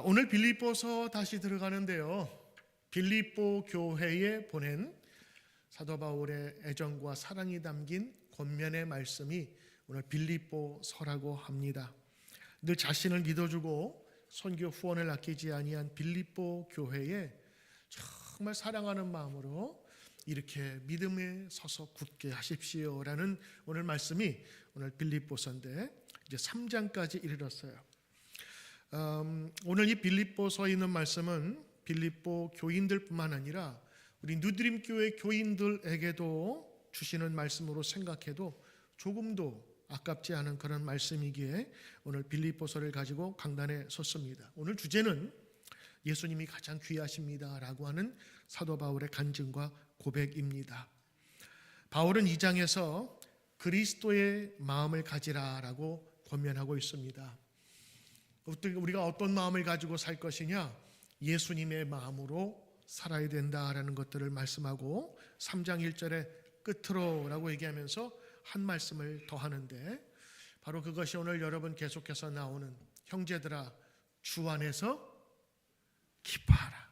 오늘 빌립보서 다시 들어가는데요. 빌립보 교회에 보낸 사도 바울의 애정과 사랑이 담긴 권면의 말씀이 오늘 빌립보서라고 합니다. 늘 자신을 믿어주고 선교 후원을 아끼지 아니한 빌립보 교회에 정말 사랑하는 마음으로 이렇게 믿음에 서서 굳게 하십시오라는 오늘 말씀이 오늘 빌립보서인데 이제 3장까지 이르렀어요. 오늘 이 빌립보서에 있는 말씀은 빌립보 교인들뿐만 아니라 우리 뉴드림 교회 교인들에게도 주시는 말씀으로 생각해도 조금도 아깝지 않은 그런 말씀이기에 오늘 빌립보서를 가지고 강단에 섰습니다. 오늘 주제는 예수님이 가장 귀하십니다라고 하는 사도 바울의 간증과 고백입니다. 바울은 2장에서 그리스도의 마음을 가지라라고 권면하고 있습니다. 우리가 어떤 마음을 가지고 살 것이냐? 예수님의 마음으로 살아야 된다라는 것들을 말씀하고 3장 1절에 끝으로라고 얘기하면서 한 말씀을 더 하는데 바로 그것이 오늘 여러분 계속해서 나오는 형제들아 주 안에서 기뻐하라.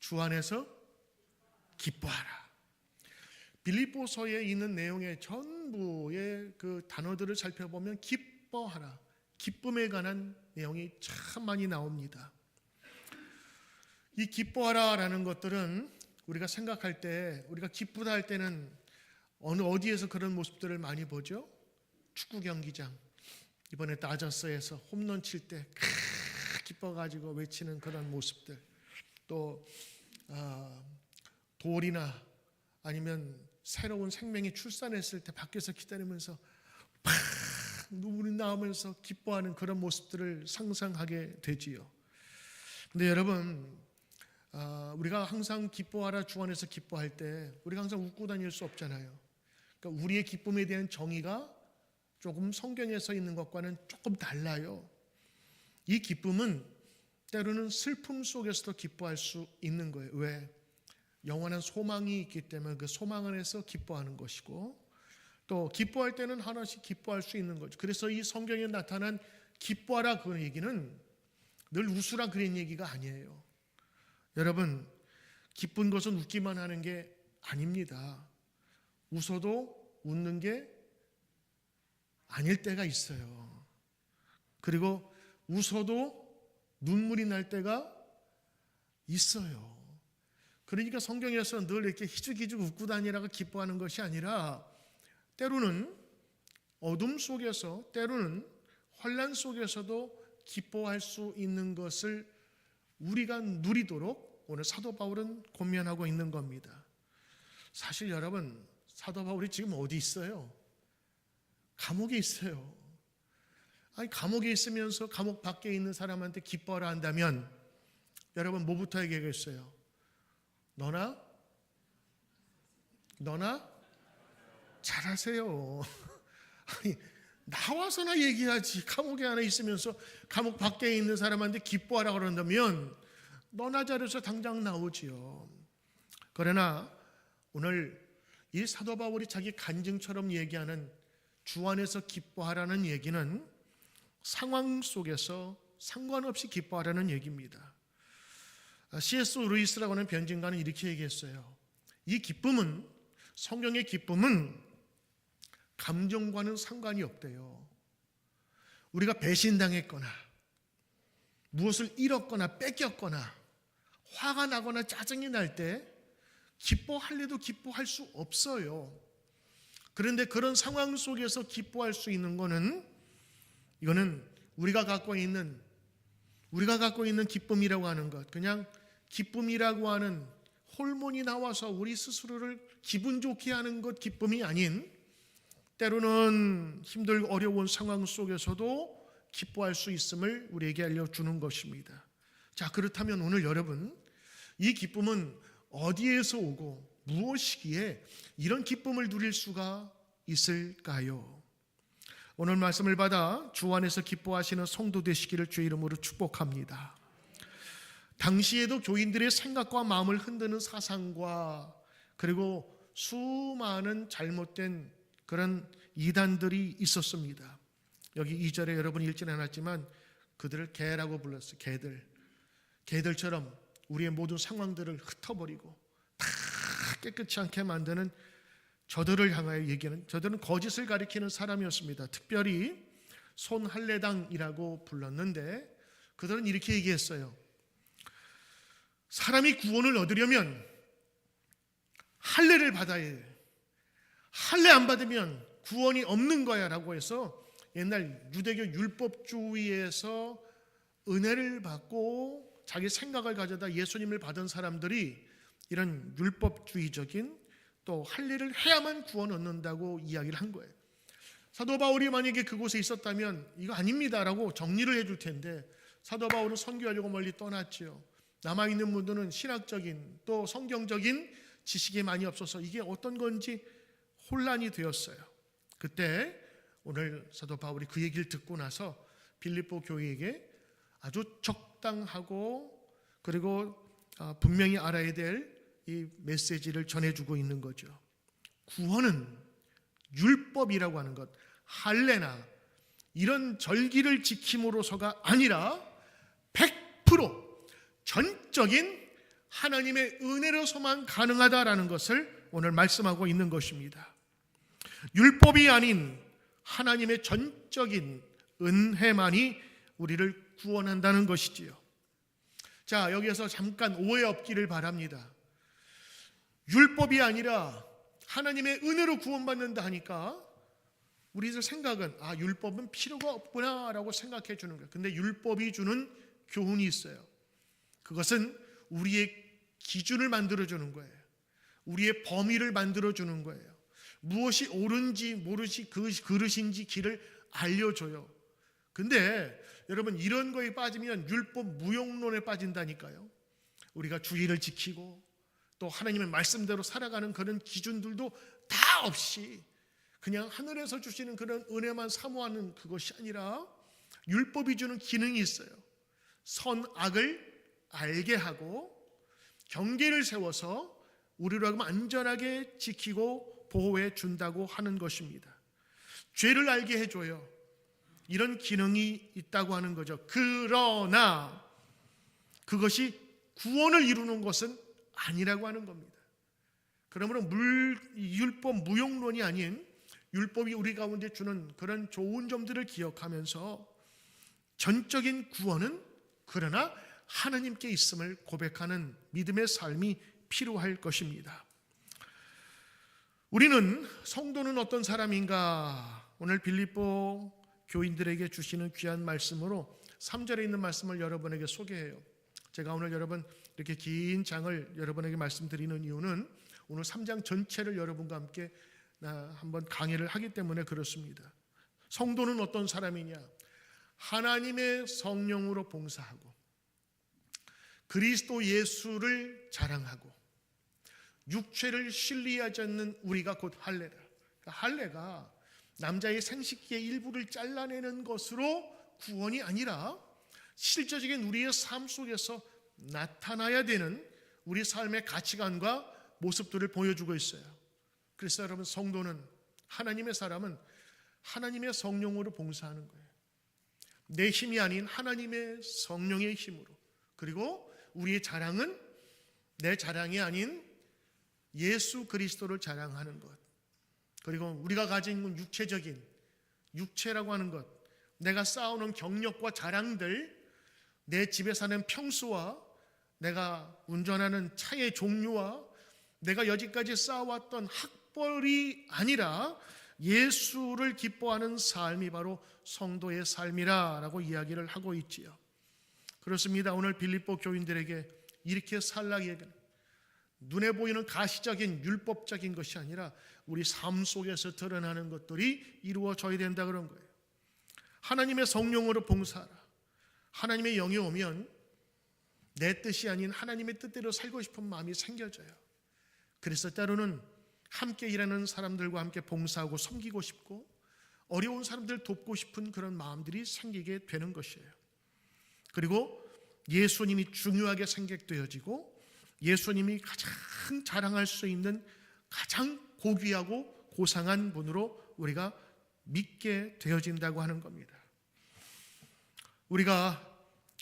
주 안에서 기뻐하라. 빌립보서에 있는 내용의 전부의 그 단어들을 살펴보면 기뻐하라, 기쁨에 관한 내용이 참 많이 나옵니다. 이 기뻐하라라는 것들은 우리가 생각할 때, 우리가 기쁘다 할 때는 어디에서 그런 모습들을 많이 보죠? 축구 경기장, 이번에 다저스에서 홈런 칠 때 기뻐가지고 외치는 그런 모습들, 또 돌이나 아니면 새로운 생명이 출산했을 때 밖에서 기다리면서 팍 눈물이 나오면서 기뻐하는 그런 모습들을 상상하게 되지요. 근데 여러분, 우리가 항상 기뻐하라 주 안에서 기뻐할 때 우리가 항상 웃고 다닐 수 없잖아요. 그러니까 우리의 기쁨에 대한 정의가 조금 성경에서 있는 것과는 조금 달라요. 이 기쁨은 때로는 슬픔 속에서도 기뻐할 수 있는 거예요. 왜? 영원한 소망이 있기 때문에 그 소망 안에서 기뻐하는 것이고, 또 기뻐할 때는 하나씩 기뻐할 수 있는 거죠. 그래서 이 성경에 나타난 기뻐하라 그 얘기는 늘 웃으라 그런 얘기가 아니에요. 여러분, 기쁜 것은 웃기만 하는 게 아닙니다. 웃어도 웃는 게 아닐 때가 있어요. 그리고 웃어도 눈물이 날 때가 있어요. 그러니까 성경에서 늘 이렇게 희죽희죽 웃고 다니라고 기뻐하는 것이 아니라 때로는 어둠 속에서, 때로는 혼란 속에서도 기뻐할 수 있는 것을 우리가 누리도록 오늘 사도 바울은 권면하고 있는 겁니다. 사실 여러분, 사도 바울이 지금 어디 있어요? 감옥에 있어요. 아니, 감옥에 있으면서 감옥 밖에 있는 사람한테 기뻐하라 한다면 여러분 뭐부터 얘기하겠어요? 너나 잘하세요. 아니, 나와서나 얘기하지. 감옥에 안에 있으면서 감옥 밖에 있는 사람한테 기뻐하라 그런다면 너나 잘해서 당장 나오지요. 그러나 오늘 이 사도 바울이 자기 간증처럼 얘기하는 주 안에서 기뻐하라는 얘기는 상황 속에서 상관없이 기뻐하라는 얘기입니다. C.S. 루이스라고 하는 변증가는 이렇게 얘기했어요. 이 기쁨은, 성경의 기쁨은 감정과는 상관이 없대요. 우리가 배신당했거나 무엇을 잃었거나 뺏겼거나 화가 나거나 짜증이 날 때 기뻐할래도 기뻐할 수 없어요. 그런데 그런 상황 속에서 기뻐할 수 있는 거는, 이거는 우리가 갖고 있는 기쁨이라고 하는 것, 그냥 기쁨이라고 하는 호르몬이 나와서 우리 스스로를 기분 좋게 하는 것 기쁨이 아닌, 때로는 힘들고 어려운 상황 속에서도 기뻐할 수 있음을 우리에게 알려주는 것입니다. 자, 그렇다면 오늘 여러분, 이 기쁨은 어디에서 오고 무엇이기에 이런 기쁨을 누릴 수가 있을까요? 오늘 말씀을 받아 주 안에서 기뻐하시는 성도 되시기를 주의 이름으로 축복합니다. 당시에도 교인들의 생각과 마음을 흔드는 사상과 그리고 수많은 잘못된 그런 이단들이 있었습니다. 여기 2절에 여러분이 읽지는 않았지만 그들을 개라고 불렀어요. 개들처럼 우리의 모든 상황들을 흩어버리고 다 깨끗이 않게 만드는 저들을 향하여 얘기하는, 저들은 거짓을 가리키는 사람이었습니다. 특별히 손할례당이라고 불렀는데 그들은 이렇게 얘기했어요. 사람이 구원을 얻으려면 할례를 받아야 해. 할례 안 받으면 구원이 없는 거야 라고 해서 옛날 유대교 율법주의에서 은혜를 받고 자기 생각을 가져다 예수님을 받은 사람들이 이런 율법주의적인 또 할례를 해야만 구원 얻는다고 이야기를 한 거예요. 사도 바울이 만약에 그곳에 있었다면 이거 아닙니다라고 정리를 해줄 텐데 사도 바울은 선교하려고 멀리 떠났지요. 남아있는 분들은 신학적인 또 성경적인 지식이 많이 없어서 이게 어떤 건지 혼란이 되었어요. 그때 오늘 사도 바울이 그 얘기를 듣고 나서 빌립보 교회에게 아주 적당하고 그리고 분명히 알아야 될 이 메시지를 전해주고 있는 거죠. 구원은 율법이라고 하는 것, 할례나 이런 절기를 지킴으로서가 아니라 100% 전적인 하나님의 은혜로서만 가능하다라는 것을 오늘 말씀하고 있는 것입니다. 율법이 아닌 하나님의 전적인 은혜만이 우리를 구원한다는 것이지요. 자, 여기에서 잠깐 오해 없기를 바랍니다. 율법이 아니라 하나님의 은혜로 구원받는다 하니까 우리들 생각은 율법은 필요가 없구나 라고 생각해 주는 거예요. 근데 율법이 주는 교훈이 있어요. 그것은 우리의 기준을 만들어 주는 거예요. 우리의 범위를 만들어 주는 거예요. 무엇이 옳은지 모르시 그릇인지 길을 알려줘요. 근데 여러분 이런 거에 빠지면 율법 무용론에 빠진다니까요. 우리가 주의를 지키고 또 하나님의 말씀대로 살아가는 그런 기준들도 다 없이 그냥 하늘에서 주시는 그런 은혜만 사모하는 그것이 아니라 율법이 주는 기능이 있어요. 선악을 알게 하고 경계를 세워서 우리로 하여금 안전하게 지키고 보호해 준다고 하는 것입니다. 죄를 알게 해줘요. 이런 기능이 있다고 하는 거죠. 그러나 그것이 구원을 이루는 것은 아니라고 하는 겁니다. 그러므로 율법 무용론이 아닌 율법이 우리 가운데 주는 그런 좋은 점들을 기억하면서 전적인 구원은 그러나 하나님께 있음을 고백하는 믿음의 삶이 필요할 것입니다. 우리는 성도는 어떤 사람인가? 오늘 빌립보 교인들에게 주시는 귀한 말씀으로 3절에 있는 말씀을 여러분에게 소개해요. 제가 오늘 여러분 이렇게 긴 장을 여러분에게 말씀드리는 이유는 오늘 3장 전체를 여러분과 함께 한번 강의를 하기 때문에 그렇습니다. 성도는 어떤 사람이냐? 하나님의 성령으로 봉사하고 그리스도 예수를 자랑하고 육체를 신리하지 않는 우리가 곧 할례라. 할례가 남자의 생식기의 일부를 잘라내는 것으로 구원이 아니라 실제적인 우리의 삶 속에서 나타나야 되는 우리 삶의 가치관과 모습들을 보여주고 있어요. 그래서 여러분 성도는 하나님의 사람은 하나님의 성령으로 봉사하는 거예요. 내 힘이 아닌 하나님의 성령의 힘으로. 그리고 우리의 자랑은 내 자랑이 아닌 예수 그리스도를 자랑하는 것. 그리고 우리가 가진 육체적인 육체라고 하는 것, 내가 쌓아오는 경력과 자랑들, 내 집에 사는 평수와 내가 운전하는 차의 종류와 내가 여지까지 쌓아왔던 학벌이 아니라 예수를 기뻐하는 삶이 바로 성도의 삶이라고 이야기를 하고 있지요. 그렇습니다. 오늘 빌립보 교인들에게 이렇게 살라고 눈에 보이는 가시적인 율법적인 것이 아니라 우리 삶 속에서 드러나는 것들이 이루어져야 된다 그런 거예요. 하나님의 성령으로 봉사하라. 하나님의 영이 오면 내 뜻이 아닌 하나님의 뜻대로 살고 싶은 마음이 생겨져요. 그래서 때로는 함께 일하는 사람들과 함께 봉사하고 섬기고 싶고 어려운 사람들 돕고 싶은 그런 마음들이 생기게 되는 것이에요. 그리고 예수님이 중요하게 생각되어지고 예수님이 가장 자랑할 수 있는 가장 고귀하고 고상한 분으로 우리가 믿게 되어진다고 하는 겁니다. 우리가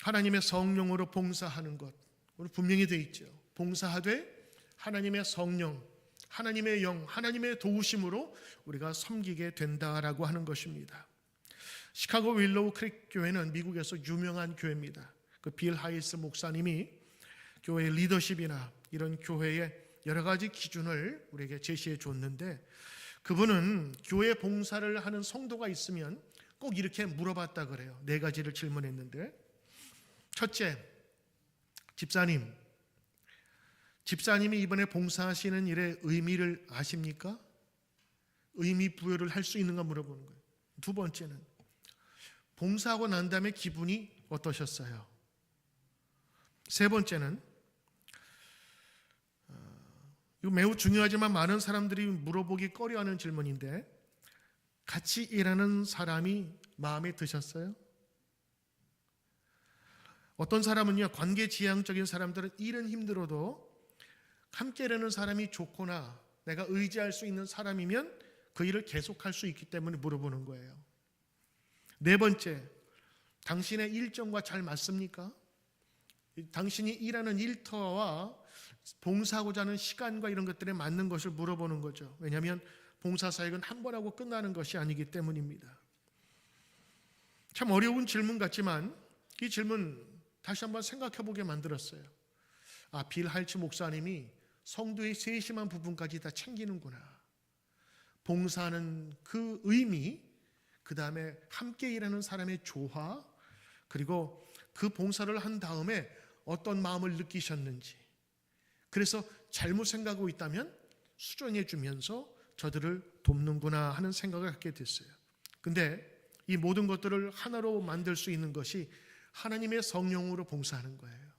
하나님의 성령으로 봉사하는 것, 오늘 분명히 되어 있죠. 봉사하되 하나님의 성령, 하나님의 영, 하나님의 도우심으로 우리가 섬기게 된다라고 하는 것입니다. 시카고 윌로우 크릭 교회는 미국에서 유명한 교회입니다. 그 빌 하이스 목사님이 교회 리더십이나 이런 교회의 여러 가지 기준을 우리에게 제시해 줬는데, 그분은 교회 봉사를 하는 성도가 있으면 꼭 이렇게 물어봤다 그래요. 4가지를 질문했는데, 첫째, 집사님이 이번에 봉사하시는 일의 의미를 아십니까? 의미 부여를 할 수 있는가 물어보는 거예요. 두 번째는, 봉사하고 난 다음에 기분이 어떠셨어요? 세 번째는, 이거 매우 중요하지만 많은 사람들이 물어보기 꺼려하는 질문인데, 같이 일하는 사람이 마음에 드셨어요? 어떤 사람은요, 관계지향적인 사람들은 일은 힘들어도 함께 일하는 사람이 좋거나 내가 의지할 수 있는 사람이면 그 일을 계속할 수 있기 때문에 물어보는 거예요. 네 번째, 당신의 일정과 잘 맞습니까? 당신이 일하는 일터와 봉사하고자 하는 시간과 이런 것들에 맞는 것을 물어보는 거죠. 왜냐하면 봉사사역은 한 번 하고 끝나는 것이 아니기 때문입니다. 참 어려운 질문 같지만 이 질문 다시 한번 생각해 보게 만들었어요. 빌 할츠 목사님이 성도의 세심한 부분까지 다 챙기는구나. 봉사하는 그 의미, 그 다음에 함께 일하는 사람의 조화, 그리고 그 봉사를 한 다음에 어떤 마음을 느끼셨는지, 그래서 잘못 생각하고 있다면 수정해 주면서 저들을 돕는구나 하는 생각을 갖게 됐어요. 근데 이 모든 것들을 하나로 만들 수 있는 것이 하나님의 성령으로 봉사하는 거예요.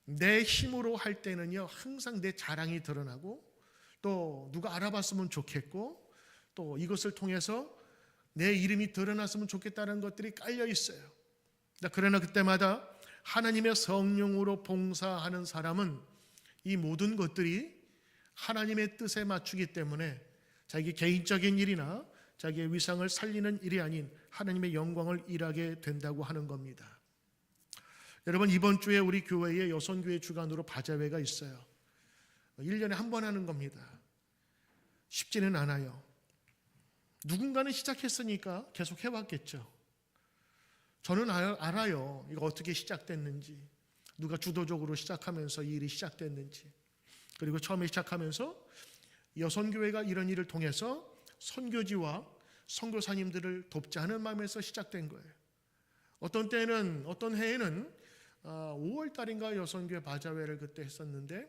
내 힘으로 할 때는요, 항상 내 자랑이 드러나고, 또 누가 알아봤으면 좋겠고, 또 이것을 통해서 내 이름이 드러났으면 좋겠다는 것들이 깔려 있어요. 그러나 그때마다 하나님의 성령으로 봉사하는 사람은 이 모든 것들이 하나님의 뜻에 맞추기 때문에 자기 개인적인 일이나 자기의 위상을 살리는 일이 아닌 하나님의 영광을 일하게 된다고 하는 겁니다. 여러분, 이번 주에 우리 교회에 여성교회 주관으로 바자회가 있어요. 1년에 한 번 하는 겁니다. 쉽지는 않아요. 누군가는 시작했으니까 계속 해왔겠죠. 저는 알아요. 이거 어떻게 시작됐는지, 누가 주도적으로 시작하면서 이 일이 시작됐는지, 그리고 처음에 시작하면서 여성교회가 이런 일을 통해서 선교지와 선교사님들을 돕자 하는 마음에서 시작된 거예요. 어떤 때는, 어떤 해에는 5월 달인가 여성교회 바자회를 그때 했었는데,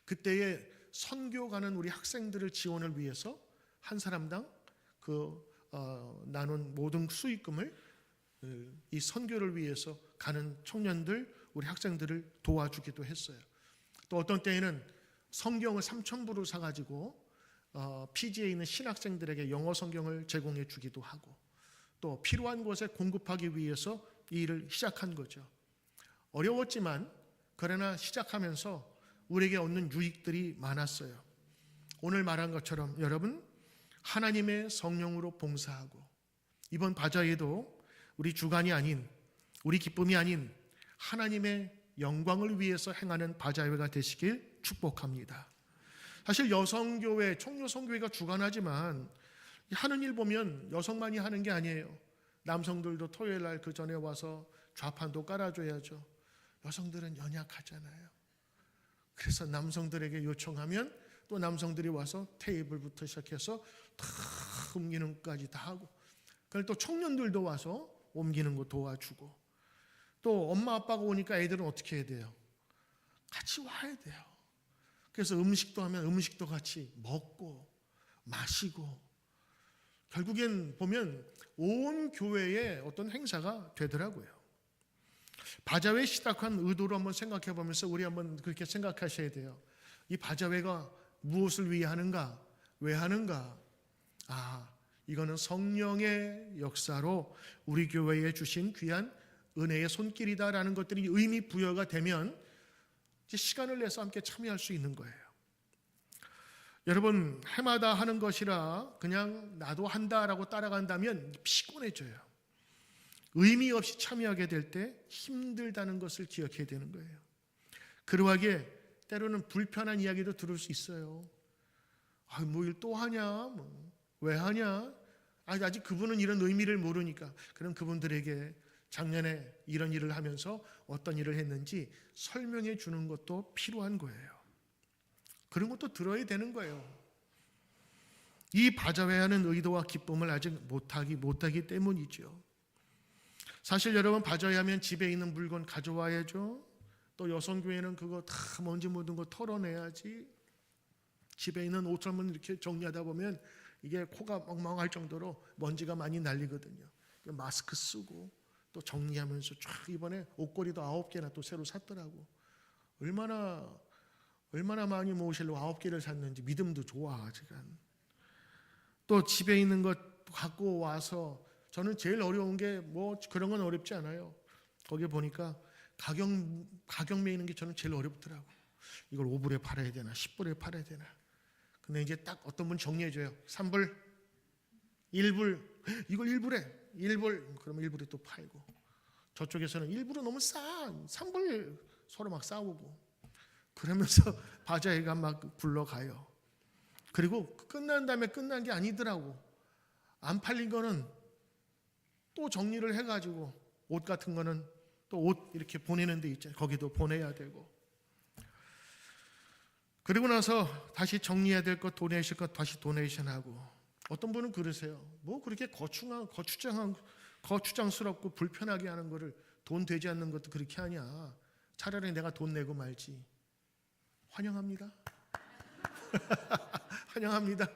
그때에 선교 가는 우리 학생들을 지원을 위해서 한 사람당 나눈 모든 수익금을 이 선교를 위해서 가는 청년들, 우리 학생들을 도와주기도 했어요. 또 어떤 때에는 성경을 3,000부를 사가지고 피지에 있는 신학생들에게 영어 성경을 제공해 주기도 하고, 또 필요한 곳에 공급하기 위해서 이 일을 시작한 거죠. 어려웠지만 그러나 시작하면서 우리에게 얻는 유익들이 많았어요. 오늘 말한 것처럼 여러분, 하나님의 성령으로 봉사하고, 이번 바자회도 우리 주관이 아닌, 우리 기쁨이 아닌 하나님의 영광을 위해서 행하는 바자회가 되시길 축복합니다. 사실 여성교회, 총여성교회가 주관하지만 하는 일 보면 여성만이 하는 게 아니에요. 남성들도 토요일 날 그 전에 와서 좌판도 깔아줘야죠. 여성들은 연약하잖아요. 그래서 남성들에게 요청하면 또 남성들이 와서 테이블부터 시작해서 다 옮기는 것까지 다 하고, 그리고 또 청년들도 와서 옮기는 거 도와주고, 또 엄마 아빠가 오니까 애들은 어떻게 해야 돼요? 같이 와야 돼요. 그래서 음식도 하면 음식도 같이 먹고 마시고, 결국엔 보면 온 교회의 어떤 행사가 되더라고요. 바자회 시작한 의도를 한번 생각해 보면서 우리 한번 그렇게 생각하셔야 돼요. 이 바자회가 무엇을 위해 하는가? 왜 하는가? 이거는 성령의 역사로 우리 교회에 주신 귀한 은혜의 손길이다라는 것들이 의미 부여가 되면 이제 시간을 내서 함께 참여할 수 있는 거예요. 여러분, 해마다 하는 것이라 그냥 나도 한다라고 따라간다면 피곤해져요. 의미 없이 참여하게 될 때 힘들다는 것을 기억해야 되는 거예요. 그러하게 때로는 불편한 이야기도 들을 수 있어요. 뭐 일 또 하냐? 왜 하냐? 아직 그분은 이런 의미를 모르니까. 그럼 그분들에게 작년에 이런 일을 하면서 어떤 일을 했는지 설명해 주는 것도 필요한 거예요. 그런 것도 들어야 되는 거예요. 이 바자회하는 의도와 기쁨을 아직 못하기 때문이죠. 사실 여러분, 바자회하면 집에 있는 물건 가져와야죠. 또 여성교회는 그거 다 먼지 묻은 거 털어내야지. 집에 있는 옷을 이렇게 정리하다 보면 이게 코가 멍멍할 정도로 먼지가 많이 날리거든요. 마스크 쓰고 또 정리하면서 쫙, 이번에 옷걸이도 9개나 또 새로 샀더라고. 얼마나 많이 모으시려고 9개를 샀는지 믿음도 좋아. 아직은 또 집에 있는 것 갖고 와서, 저는 제일 어려운 게 뭐 그런 건 어렵지 않아요. 거기 보니까 가격 매이는 게 저는 제일 어렵더라고. 이걸 5불에 팔아야 되나 10불에 팔아야 되나. 근데 이제 딱 어떤 분 정리해줘요. 3불, 1불, 이걸 1불에 1불, 그러면 1불에 또 팔고, 저쪽에서는 1불은 너무 싸, 3불, 서로 막 싸우고, 그러면서 바자회가 막 굴러가요. 그리고 끝난 다음에 끝난 게 아니더라고. 안 팔린 거는 또 정리를 해가지고, 옷 같은 거는 또 옷 이렇게 보내는 데 있잖아요. 거기도 보내야 되고, 그리고 나서 다시 정리해야 될 것, 도네이션 것 다시 도네이션하고. 어떤 분은 그러세요. 뭐 그렇게 거추장스럽고 불편하게 하는 거를, 돈 되지 않는 것도 그렇게 하냐. 차라리 내가 돈 내고 말지. 환영합니다. 환영합니다.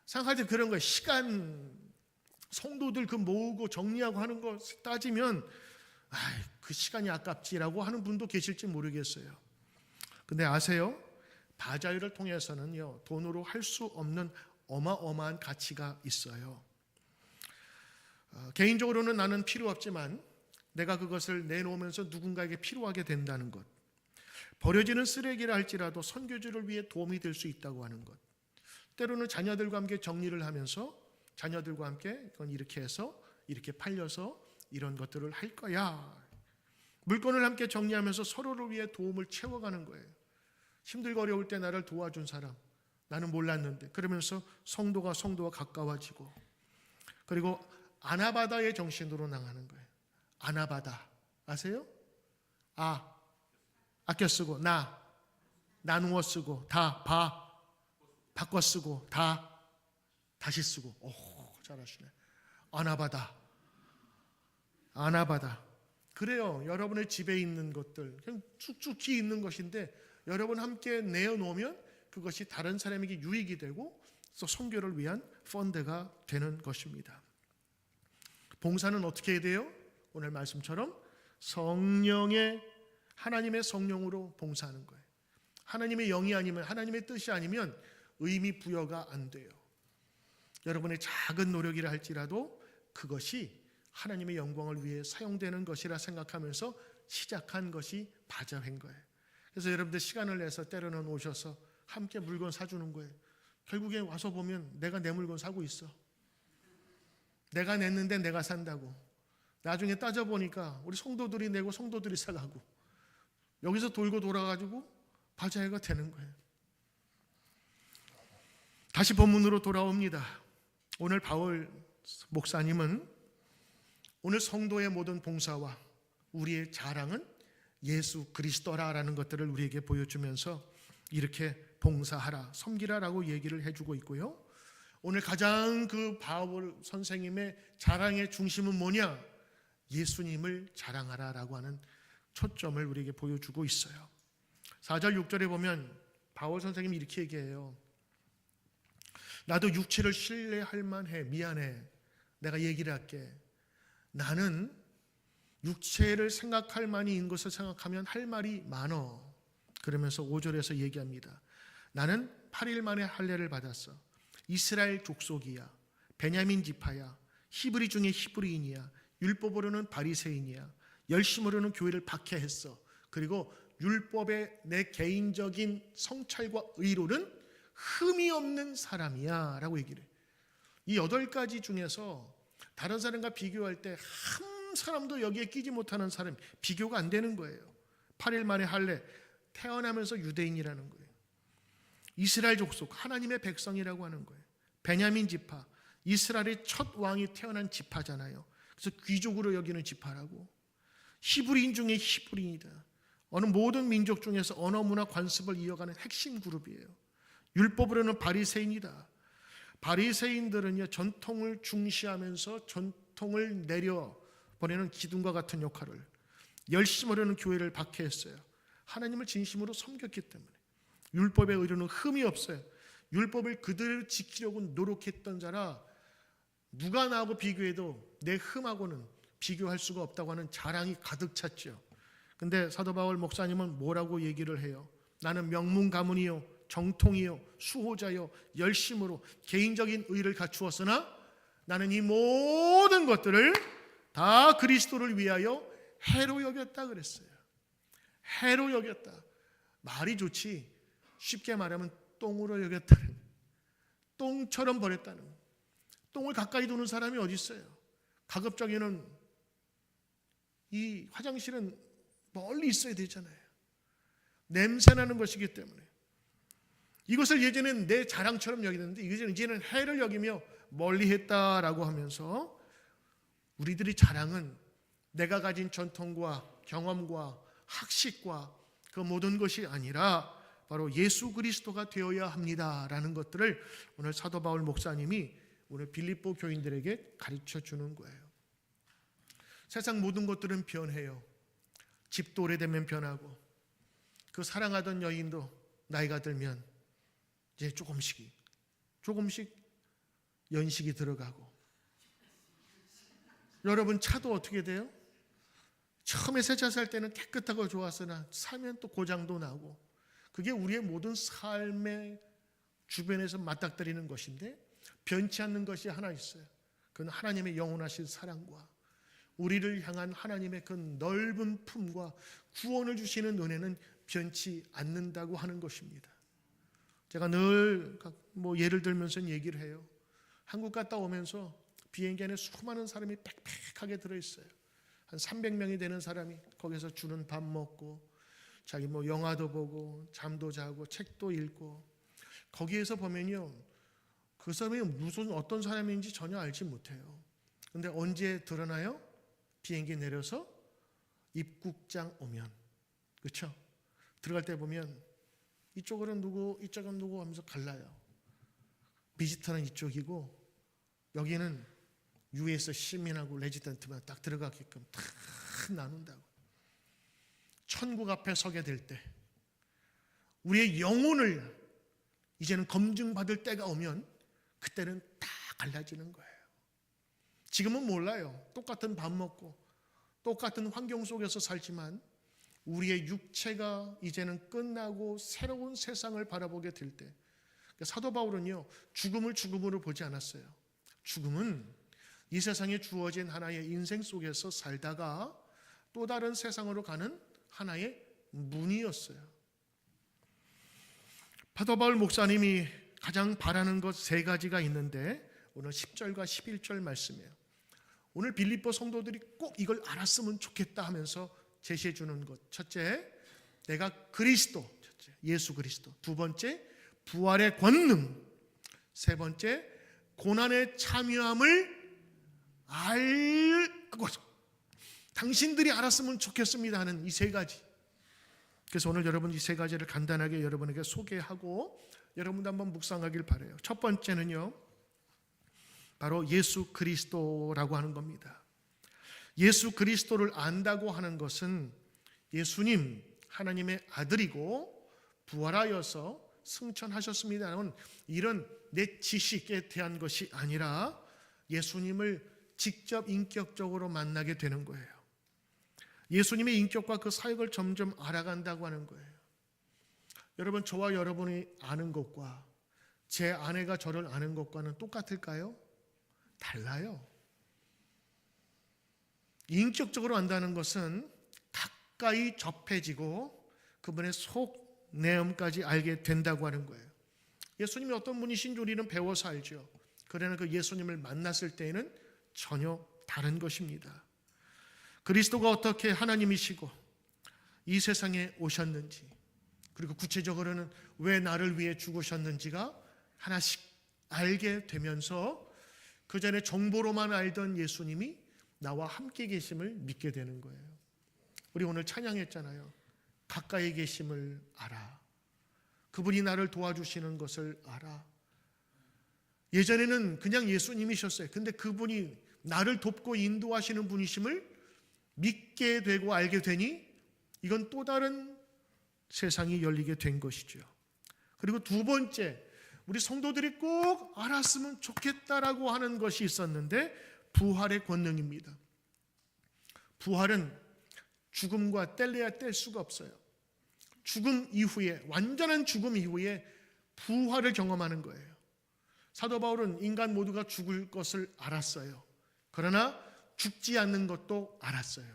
생각할 때 그런 거예요. 시간, 성도들 그 모으고 정리하고 하는 거 따지면 그 시간이 아깝지라고 하는 분도 계실지 모르겠어요. 근데 아세요? 바자회를 통해서는요, 돈으로 할 수 없는 어마어마한 가치가 있어요. 개인적으로는 나는 필요 없지만 내가 그것을 내놓으면서 누군가에게 필요하게 된다는 것, 버려지는 쓰레기라 할지라도 선교지를 위해 도움이 될 수 있다고 하는 것, 때로는 자녀들과 함께 정리를 하면서 자녀들과 함께 이건 이렇게 해서 이렇게 팔려서 이런 것들을 할 거야. 물건을 함께 정리하면서 서로를 위해 도움을 채워가는 거예요. 힘들고 어려울 때 나를 도와준 사람, 나는 몰랐는데, 그러면서 성도가 가까워지고, 그리고 아나바다의 정신으로 나가는 거예요. 아나바다 아세요? 아껴 쓰고, 나누어 쓰고, 바꿔 쓰고, 다시 쓰고. 잘하시네. 아나바다. 그래요. 여러분의 집에 있는 것들 그냥 쭉쭉히 있는 것인데, 여러분 함께 내어놓으면 그것이 다른 사람에게 유익이 되고 또 선교를 위한 펀드가 되는 것입니다. 봉사는 어떻게 해야 돼요? 오늘 말씀처럼 하나님의 성령으로 봉사하는 거예요. 하나님의 영이 아니면, 하나님의 뜻이 아니면 의미 부여가 안 돼요. 여러분의 작은 노력이라 할지라도 그것이 하나님의 영광을 위해 사용되는 것이라 생각하면서 시작한 것이 바자회인 거예요. 그래서 여러분들 시간을 내서 때로는 오셔서 함께 물건 사주는 거예요. 결국에 와서 보면 내가 내 물건 사고 있어. 내가 냈는데 내가 산다고. 나중에 따져보니까 우리 성도들이 내고 성도들이 사가고, 여기서 돌고 돌아가지고 바자회가 되는 거예요. 다시 본문으로 돌아옵니다. 오늘 바울 목사님은 오늘 성도의 모든 봉사와 우리의 자랑은 예수 그리스도라라는 것들을 우리에게 보여주면서 이렇게 봉사하라, 섬기라라고 얘기를 해주고 있고요. 오늘 가장 그 바울 선생님의 자랑의 중심은 뭐냐? 예수님을 자랑하라라고 하는 초점을 우리에게 보여주고 있어요. 4절 6절에 보면 바울 선생님이 이렇게 얘기해요. 나도 육체를 신뢰할 만해. 미안해. 내가 얘기를 할게. 나는 육체를 생각할 만이 있는 것을 생각하면 할 말이 많어. 그러면서 5절에서 얘기합니다. 나는 8일 만에 할례를 받았어. 이스라엘 족속이야. 베냐민 지파야. 히브리 중에 히브리인이야. 율법으로는 바리새인이야. 열심으로는 교회를 박해했어. 그리고 율법의 내 개인적인 성찰과 의로는 흠이 없는 사람이야 라고 얘기를 해요. 이 8가지 중에서 다른 사람과 비교할 때 한 사람도 여기에 끼지 못하는 사람, 비교가 안 되는 거예요. 8일 만에 할례, 태어나면서 유대인이라는 거예요. 이스라엘 족속, 하나님의 백성이라고 하는 거예요. 베냐민 지파, 이스라엘의 첫 왕이 태어난 지파잖아요. 그래서 귀족으로 여기는 지파라고. 히브리인 중에 히브리인이다. 어느 모든 민족 중에서 언어, 문화, 관습을 이어가는 핵심 그룹이에요. 율법으로는 바리새인이다. 바리새인들은요, 전통을 중시하면서 전통을 내려보내는 기둥과 같은 역할을, 열심으로는 교회를 박해했어요. 하나님을 진심으로 섬겼기 때문에. 율법의 의료는 흠이 없어요. 율법을 그대로 지키려고 노력했던 자라 누가 나하고 비교해도 내 흠하고는 비교할 수가 없다고 하는 자랑이 가득 찼죠. 근데 사도 바울 목사님은 뭐라고 얘기를 해요? 나는 명문 가문이요, 정통이요, 수호자요, 열심으로 개인적인 의를 갖추었으나 나는 이 모든 것들을 다 그리스도를 위하여 해로 여겼다 그랬어요. 해로 여겼다. 말이 좋지, 쉽게 말하면 똥으로 여겼다는, 똥처럼 버렸다는. 똥을 가까이 두는 사람이 어디 있어요? 가급적이면 이 화장실은 멀리 있어야 되잖아요. 냄새나는 것이기 때문에. 이것을 예전엔 내 자랑처럼 여기는데 이제는 해를 여기며 멀리했다라고 하면서, 우리들의 자랑은 내가 가진 전통과 경험과 학식과 그 모든 것이 아니라 바로 예수 그리스도가 되어야 합니다라는 것들을 오늘 사도 바울 목사님이 오늘 빌립보 교인들에게 가르쳐 주는 거예요. 세상 모든 것들은 변해요. 집도 오래되면 변하고, 그 사랑하던 여인도 나이가 들면 이제 조금씩 연식이 들어가고, 여러분 차도 어떻게 돼요? 처음에 새 차 살 때는 깨끗하고 좋았으나 살면 또 고장도 나고, 그게 우리의 모든 삶의 주변에서 맞닥뜨리는 것인데, 변치 않는 것이 하나 있어요. 그건 하나님의 영원하신 사랑과 우리를 향한 하나님의 그 넓은 품과 구원을 주시는 은혜는 변치 않는다고 하는 것입니다. 제가 늘 예를 들면서 얘기를 해요. 한국 갔다 오면서 비행기 안에 수많은 사람이 빽빽하게 들어있어요. 한 300명이 되는 사람이 거기서 주는 밥 먹고, 자기 영화도 보고 잠도 자고 책도 읽고, 거기에서 보면요, 그 사람이 무슨 어떤 사람인지 전혀 알지 못해요. 근데 언제 드러나요? 비행기 내려서 입국장 오면, 그렇죠? 들어갈 때 보면 이쪽은 누구, 이쪽은 누구 하면서 갈라요. 비지터는 이쪽이고 여기는 US 시민하고 레지던트만 딱 들어가게끔 다 나눈다고. 천국 앞에 서게 될 때 우리의 영혼을 이제는 검증받을 때가 오면 그때는 다 갈라지는 거예요. 지금은 몰라요. 똑같은 밥 먹고 똑같은 환경 속에서 살지만 우리의 육체가 이제는 끝나고 새로운 세상을 바라보게 될 때, 사도 바울은요, 죽음을 죽음으로 보지 않았어요. 죽음은 이 세상에 주어진 하나의 인생 속에서 살다가 또 다른 세상으로 가는 하나의 문이었어요. 사도 바울 목사님이 가장 바라는 것 3가지가 있는데, 오늘 10절과 11절 말씀이에요. 오늘 빌립보 성도들이 꼭 이걸 알았으면 좋겠다 하면서 제시해 주는 것. 첫째, 내가 그리스도, 첫째, 예수 그리스도. 두 번째, 부활의 권능. 세 번째, 고난에 참여함을 알고, 당신들이 알았으면 좋겠습니다 하는 이 3가지. 그래서 오늘 여러분 이 3가지를 간단하게 여러분에게 소개하고 여러분도 한번 묵상하길 바라요. 첫 번째는요, 바로 예수 그리스도라고 하는 겁니다. 예수 그리스도를 안다고 하는 것은 예수님 하나님의 아들이고 부활하여서 승천하셨습니다는 이런 내 지식에 대한 것이 아니라 예수님을 직접 인격적으로 만나게 되는 거예요. 예수님의 인격과 그 사역을 점점 알아간다고 하는 거예요. 여러분, 저와 여러분이 아는 것과 제 아내가 저를 아는 것과는 똑같을까요? 달라요. 인격적으로 안다는 것은 가까이 접해지고 그분의 속 내음까지 알게 된다고 하는 거예요. 예수님이 어떤 분이신지 우리는 배워서 알죠. 그러나 그 예수님을 만났을 때에는 전혀 다른 것입니다. 그리스도가 어떻게 하나님이시고 이 세상에 오셨는지, 그리고 구체적으로는 왜 나를 위해 죽으셨는지가 하나씩 알게 되면서 그 전에 정보로만 알던 예수님이 나와 함께 계심을 믿게 되는 거예요. 우리 오늘 찬양했잖아요. 가까이 계심을 알아. 그분이 나를 도와주시는 것을 알아. 예전에는 그냥 예수님이셨어요. 근데 그분이 나를 돕고 인도하시는 분이심을 믿게 되고 알게 되니 이건 또 다른 세상이 열리게 된 것이죠. 그리고 두 번째, 우리 성도들이 꼭 알았으면 좋겠다라고 하는 것이 있었는데 부활의 권능입니다. 부활은 죽음과 뗄래야 뗄 수가 없어요. 죽음 이후에, 완전한 죽음 이후에 부활을 경험하는 거예요. 사도 바울은 인간 모두가 죽을 것을 알았어요. 그러나 죽지 않는 것도 알았어요.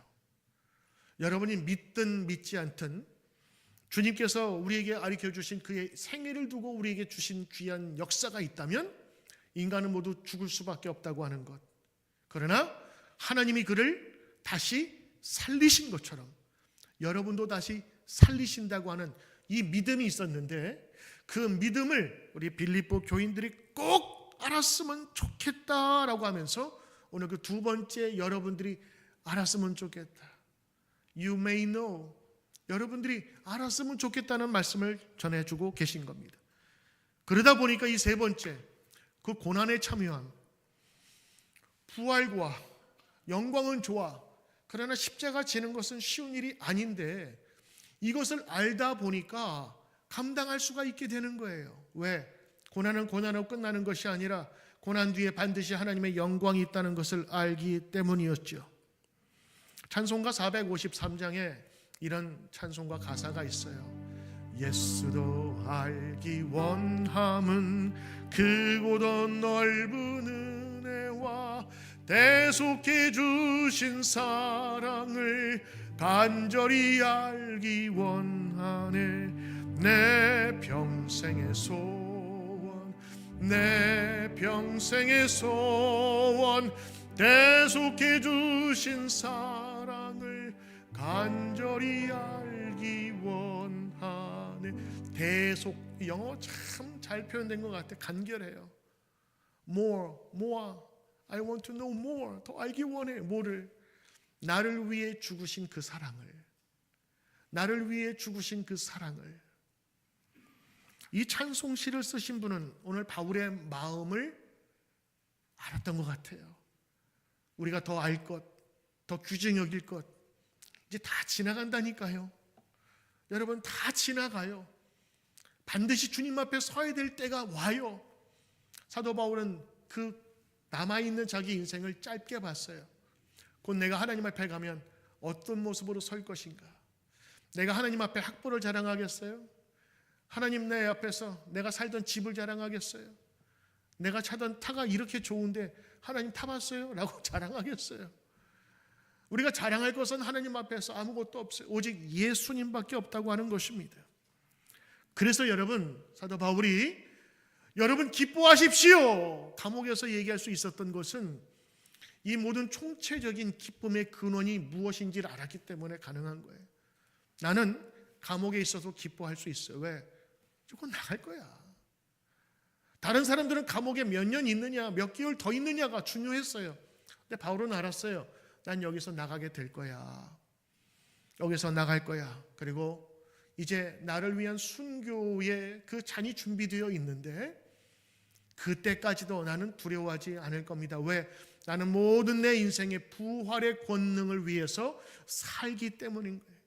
여러분이 믿든 믿지 않든 주님께서 우리에게 가르쳐 주신 그의 생애를 두고 우리에게 주신 귀한 역사가 있다면 인간은 모두 죽을 수밖에 없다고 하는 것. 그러나 하나님이 그를 다시 살리신 것처럼 여러분도 다시 살리신다고 하는 이 믿음이 있었는데, 그 믿음을 우리 빌립보 교인들이 꼭 알았으면 좋겠다라고 하면서 오늘 그 두 번째, 여러분들이 알았으면 좋겠다. You may know. 여러분들이 알았으면 좋겠다는 말씀을 전해주고 계신 겁니다. 그러다 보니까 이 세 번째, 그 고난에 참여함. 부활과 영광은 좋아. 그러나 십자가 지는 것은 쉬운 일이 아닌데 이것을 알다 보니까 감당할 수가 있게 되는 거예요. 왜? 고난은 고난으로 끝나는 것이 아니라 고난 뒤에 반드시 하나님의 영광이 있다는 것을 알기 때문이었죠. 찬송가 453장에 이런 찬송가 가사가 있어요. 예수도 알기 원함은 크고도 넓은 은혜와 대속해 주신 사랑을 간절히 알기 원하네. 내 평생의 소원, 내 평생의 소원, 대속해 주신 사랑을 간절히 알기 원하네. 대속, 영어 참 잘 표현된 것 같아. 간결해요. More, more. I want to know more. 더 알기 원해. 뭐를? 나를 위해 죽으신 그 사랑을. 나를 위해 죽으신 그 사랑을. 이 찬송시를 쓰신 분은 오늘 바울의 마음을 알았던 것 같아요. 우리가 더 알 것, 더 귀중히 여길 것, 이제 다 지나간다니까요. 여러분, 다 지나가요. 반드시 주님 앞에 서야 될 때가 와요. 사도 바울은 그 남아있는 자기 인생을 짧게 봤어요. 곧 내가 하나님 앞에 가면 어떤 모습으로 설 것인가? 내가 하나님 앞에 학벌을 자랑하겠어요? 하나님 내 앞에서 내가 살던 집을 자랑하겠어요? 내가 차던 차가 이렇게 좋은데 하나님 타봤어요? 라고 자랑하겠어요? 우리가 자랑할 것은 하나님 앞에서 아무것도 없어요. 오직 예수님밖에 없다고 하는 것입니다. 그래서 여러분, 사도 바울이 여러분 기뻐하십시오 감옥에서 얘기할 수 있었던 것은 이 모든 총체적인 기쁨의 근원이 무엇인지를 알았기 때문에 가능한 거예요. 나는 감옥에 있어도 기뻐할 수 있어요. 왜? 조금 나갈 거야. 다른 사람들은 감옥에 몇 년 있느냐, 몇 개월 더 있느냐가 중요했어요. 근데 바울은 알았어요. 난 여기서 나가게 될 거야. 여기서 나갈 거야. 그리고 이제 나를 위한 순교의 그 잔이 준비되어 있는데 그때까지도 나는 두려워하지 않을 겁니다. 왜? 나는 모든 내 인생의 부활의 권능을 위해서 살기 때문인 거예요.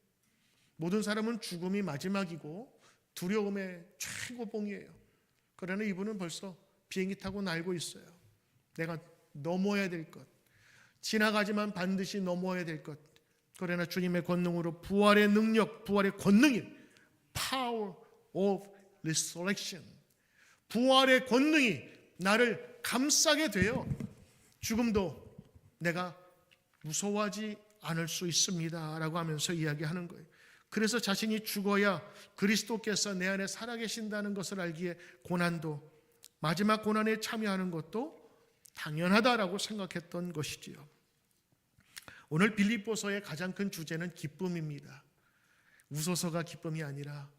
모든 사람은 죽음이 마지막이고 두려움의 최고봉이에요. 그러나 이분은 벌써 비행기 타고 날고 있어요. 내가 넘어야 될 것, 지나가지만 반드시 넘어야 될 것. 그러나 주님의 권능으로 부활의 능력, 부활의 권능이 Power of Resurrection, 부활의 권능이 나를 감싸게 돼요. 죽음도 내가 무서워하지 않을 수 있습니다 라고 하면서 이야기하는 거예요. 그래서 자신이 죽어야 그리스도께서 내 안에 살아계신다는 것을 알기에 고난도, 마지막 고난에 참여하는 것도 당연하다라고 생각했던 것이지요. 오늘 빌립보서의 가장 큰 주제는 기쁨입니다. 웃어서가 기쁨이 아니라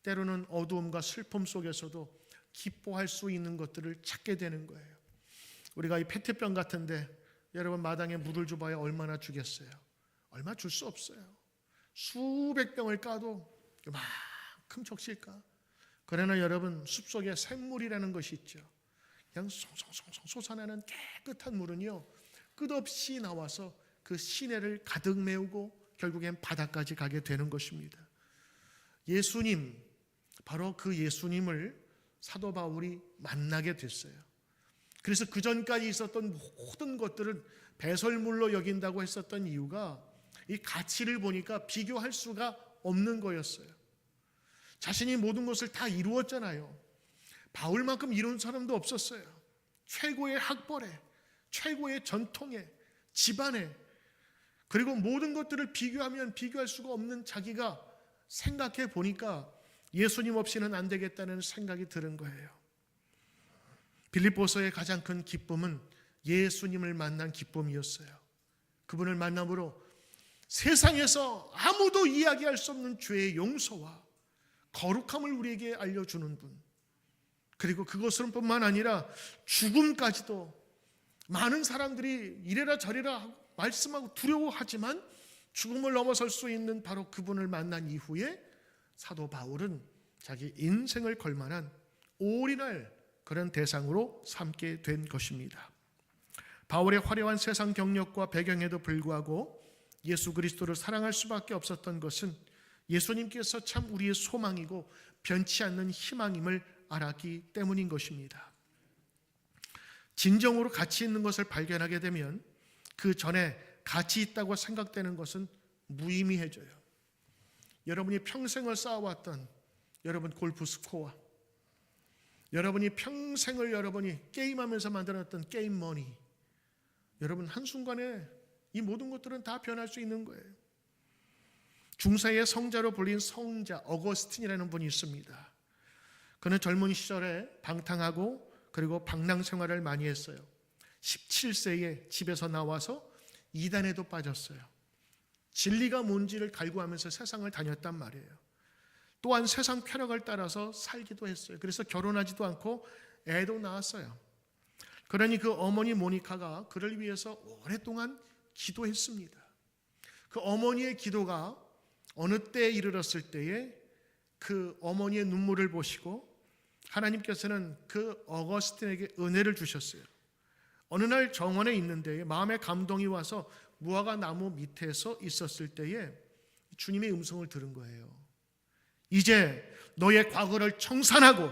때로는 어두움과 슬픔 속에서도 기뻐할 수 있는 것들을 찾게 되는 거예요. 우리가 이 페트병 같은데 여러분 마당에 물을 줘봐야 얼마나 주겠어요? 얼마 줄 수 없어요. 수백 병을 까도 이만큼 적실까? 그러나 여러분 숲속에 샘물이라는 것이 있죠. 그냥 송송송송 솟아나는 깨끗한 물은요 끝없이 나와서 그 시내를 가득 메우고 결국엔 바다까지 가게 되는 것입니다. 예수님, 바로 그 예수님을 사도 바울이 만나게 됐어요. 그래서 그 전까지 있었던 모든 것들은 배설물로 여긴다고 했었던 이유가 이 가치를 보니까 비교할 수가 없는 거였어요. 자신이 모든 것을 다 이루었잖아요. 바울만큼 이룬 사람도 없었어요. 최고의 학벌에, 최고의 전통에, 집안에, 그리고 모든 것들을 비교하면 비교할 수가 없는 자기가 생각해 보니까 예수님 없이는 안 되겠다는 생각이 드는 거예요. 빌립보서의 가장 큰 기쁨은 예수님을 만난 기쁨이었어요. 그분을 만남으로 세상에서 아무도 이야기할 수 없는 죄의 용서와 거룩함을 우리에게 알려주는 분, 그리고 그것은 뿐만 아니라 죽음까지도 많은 사람들이 이래라 저래라 말씀하고 두려워하지만 죽음을 넘어설 수 있는 바로 그분을 만난 이후에 사도 바울은 자기 인생을 걸만한 올인할 그런 대상으로 삼게 된 것입니다. 바울의 화려한 세상 경력과 배경에도 불구하고 예수 그리스도를 사랑할 수밖에 없었던 것은 예수님께서 참 우리의 소망이고 변치 않는 희망임을 알았기 때문인 것입니다. 진정으로 가치 있는 것을 발견하게 되면 그 전에 가치 있다고 생각되는 것은 무의미해져요. 여러분이 평생을 쌓아왔던 여러분 골프 스코어, 여러분이 평생을 여러분이 게임하면서 만들었던 게임 머니, 여러분 한순간에 이 모든 것들은 다 변할 수 있는 거예요. 중세의 성자로 불린 성자 어거스틴이라는 분이 있습니다. 그는 젊은 시절에 방탕하고 그리고 방랑 생활을 많이 했어요. 17세에 집에서 나와서 이단에도 빠졌어요. 진리가 뭔지를 갈구하면서 세상을 다녔단 말이에요. 또한 세상 쾌락을 따라서 살기도 했어요. 그래서 결혼하지도 않고 애도 낳았어요. 그러니 그 어머니 모니카가 그를 위해서 오랫동안 기도했습니다. 그 어머니의 기도가 어느 때에 이르렀을 때에 그 어머니의 눈물을 보시고 하나님께서는 그 어거스틴에게 은혜를 주셨어요. 어느 날 정원에 있는데 마음의 감동이 와서 무화과 나무 밑에서 있었을 때에 주님의 음성을 들은 거예요. 이제 너의 과거를 청산하고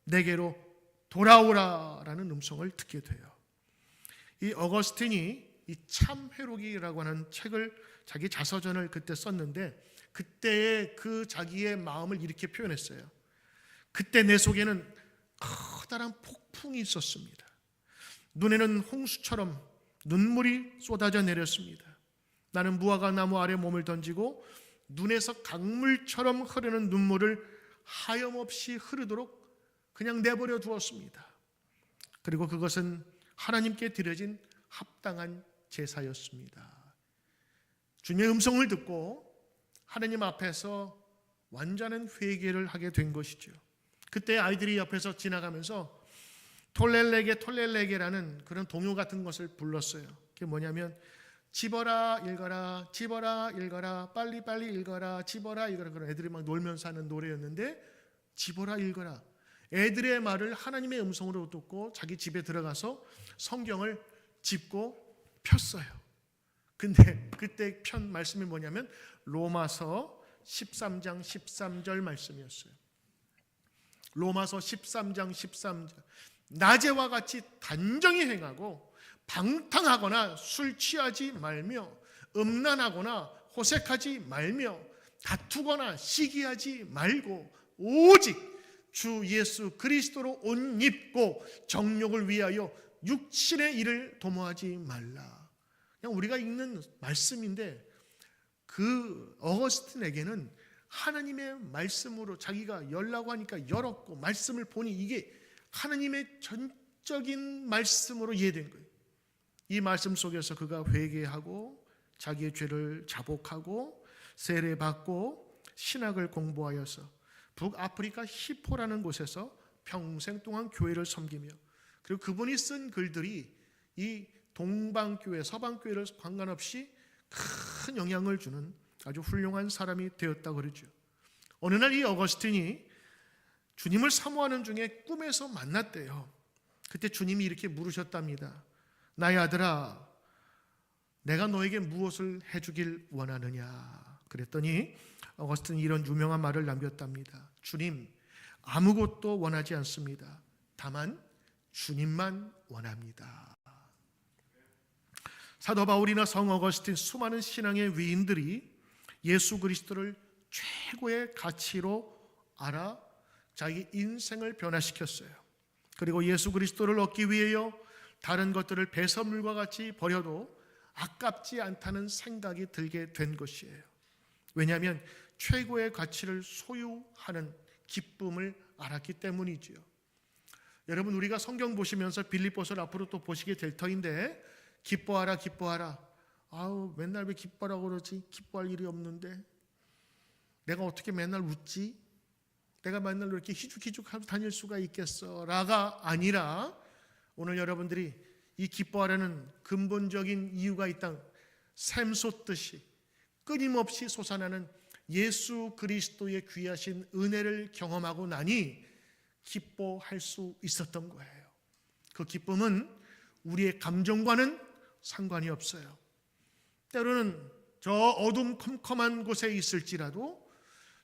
내게로 돌아오라라는 음성을 듣게 돼요. 이 어거스틴이 이 참회록이라고 하는 책을 자기 자서전을 그때 썼는데 그때의 그 자기의 마음을 이렇게 표현했어요. 그때 내 속에는 커다란 폭풍이 있었습니다. 눈에는 홍수처럼 눈물이 쏟아져 내렸습니다. 나는 무화과 나무 아래 몸을 던지고 눈에서 강물처럼 흐르는 눈물을 하염없이 흐르도록 그냥 내버려 두었습니다. 그리고 그것은 하나님께 드려진 합당한 제사였습니다. 주님의 음성을 듣고 하나님 앞에서 완전한 회개를 하게 된 것이죠. 그때 아이들이 옆에서 지나가면서 톨렐레게라는 그런 동요 같은 것을 불렀어요. 그게 뭐냐면 집어라 읽어라, 집어라 읽어라, 빨리빨리 읽어라, 집어라 읽어라. 그런 애들이 막 놀면서 하는 노래였는데 집어라 읽어라. 애들의 말을 하나님의 음성으로 듣고 자기 집에 들어가서 성경을 짚고 폈어요. 근데 그때 편 말씀이 뭐냐면 로마서 13장 13절 말씀이었어요. 로마서 13장 13절. 낮에와 같이 단정히 행하고 방탕하거나 술 취하지 말며 음란하거나 호색하지 말며 다투거나 시기하지 말고 오직 주 예수 그리스도로 옷 입고 정욕을 위하여 육신의 일을 도모하지 말라. 그냥 우리가 읽는 말씀인데 그 어거스틴에게는 하나님의 말씀으로 자기가 열라고 하니까 열었고 말씀을 보니 이게 하나님의 전적인 말씀으로 이해된 거예요. 이 말씀 속에서 그가 회개하고 자기의 죄를 자복하고 세례받고 신학을 공부하여서 북아프리카 히포라는 곳에서 평생 동안 교회를 섬기며, 그리고 그분이 쓴 글들이 이 동방교회, 서방교회를 관관없이 큰 영향을 주는 아주 훌륭한 사람이 되었다고 그러죠. 어느 날 이 어거스틴이 주님을 사모하는 중에 꿈에서 만났대요. 그때 주님이 이렇게 물으셨답니다. 나의 아들아, 내가 너에게 무엇을 해주길 원하느냐? 그랬더니 어거스틴이 이런 유명한 말을 남겼답니다. 주님, 아무것도 원하지 않습니다. 다만 주님만 원합니다. 사도 바울이나 성 어거스틴, 수많은 신앙의 위인들이 예수 그리스도를 최고의 가치로 알아 자기 인생을 변화시켰어요. 그리고 예수 그리스도를 얻기 위하여 다른 것들을 배설물과 같이 버려도 아깝지 않다는 생각이 들게 된 것이에요. 왜냐하면 최고의 가치를 소유하는 기쁨을 알았기 때문이지요. 여러분, 우리가 성경 보시면서 빌립보서를 앞으로 또 보시게 될 터인데, 기뻐하라 기뻐하라. 아우, 맨날 왜 기뻐하라고 그러지? 기뻐할 일이 없는데 내가 어떻게 맨날 웃지? 내가 맨날 이렇게 희죽희죽하고 다닐 수가 있겠어? 라가 아니라, 오늘 여러분들이 이 기뻐하라는 근본적인 이유가 있다. 샘솟듯이 끊임없이 솟아나는 예수 그리스도의 귀하신 은혜를 경험하고 나니 기뻐할 수 있었던 거예요. 그 기쁨은 우리의 감정과는 상관이 없어요. 때로는 저 어둠컴컴한 곳에 있을지라도,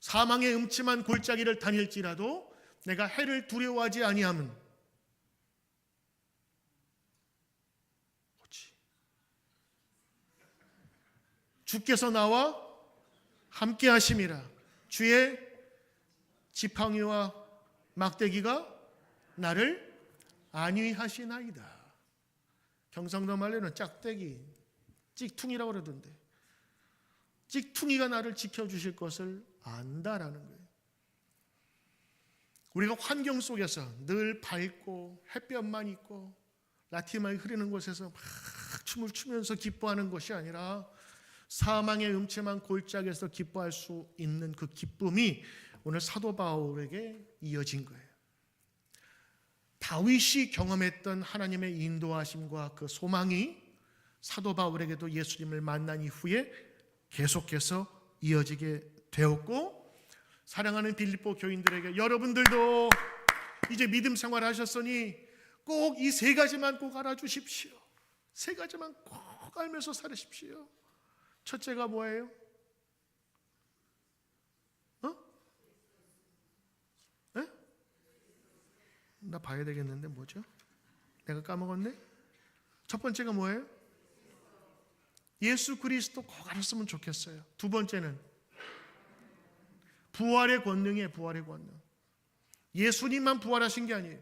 사망의 음침한 골짜기를 다닐지라도 내가 해를 두려워하지 아니하면 뭐지? 주께서 나와 함께 하심이라. 주의 지팡이와 막대기가 나를 안위하시나이다. 경상도 말로는 짝대기, 찍퉁이라고 그러던데, 찍퉁이가 나를 지켜주실 것을 안다라는 거예요. 우리가 환경 속에서 늘 밝고 햇볕만 있고 라티마이 흐르는 곳에서 막 춤을 추면서 기뻐하는 것이 아니라, 사망의 음침한 골짜기에서 기뻐할 수 있는 그 기쁨이 오늘 사도 바울에게 이어진 거예요. 다윗이 경험했던 하나님의 인도하심과 그 소망이 사도 바울에게도 예수님을 만난 이후에 계속해서 이어지게 되었고, 사랑하는 빌립보 교인들에게, 여러분들도 이제 믿음 생활 하셨으니 꼭 이 세 가지만 꼭 알아주십시오. 세 가지만 꼭 알면서 살으십시오. 첫째가 뭐예요? 나 봐야 되겠는데 뭐죠? 내가 까먹었네? 첫 번째가 뭐예요? 예수 그리스도 꼭 알았으면 좋겠어요. 두 번째는 부활의 권능이에요. 부활의 권능. 예수님만 부활하신 게 아니에요.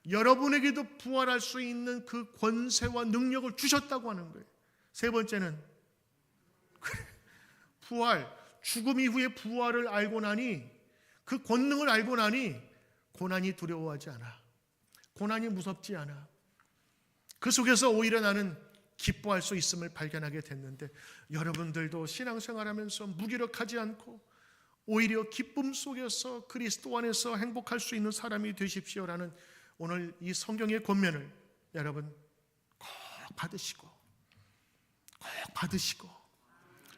여러분에게도 부활할 수 있는 그 권세와 능력을 주셨다고 하는 거예요. 세 번째는 부활, 죽음 이후의 부활을 알고 나니, 그 권능을 알고 나니 고난이 두려워하지 않아. 고난이 무섭지 않아. 그 속에서 오히려 나는 기뻐할 수 있음을 발견하게 됐는데, 여러분들도 신앙생활하면서 무기력하지 않고 오히려 기쁨 속에서 그리스도 안에서 행복할 수 있는 사람이 되십시오라는 오늘 이 성경의 권면을 여러분 꼭 받으시고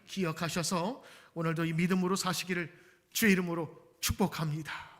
기억하셔서 오늘도 이 믿음으로 사시기를 주의 이름으로 축복합니다.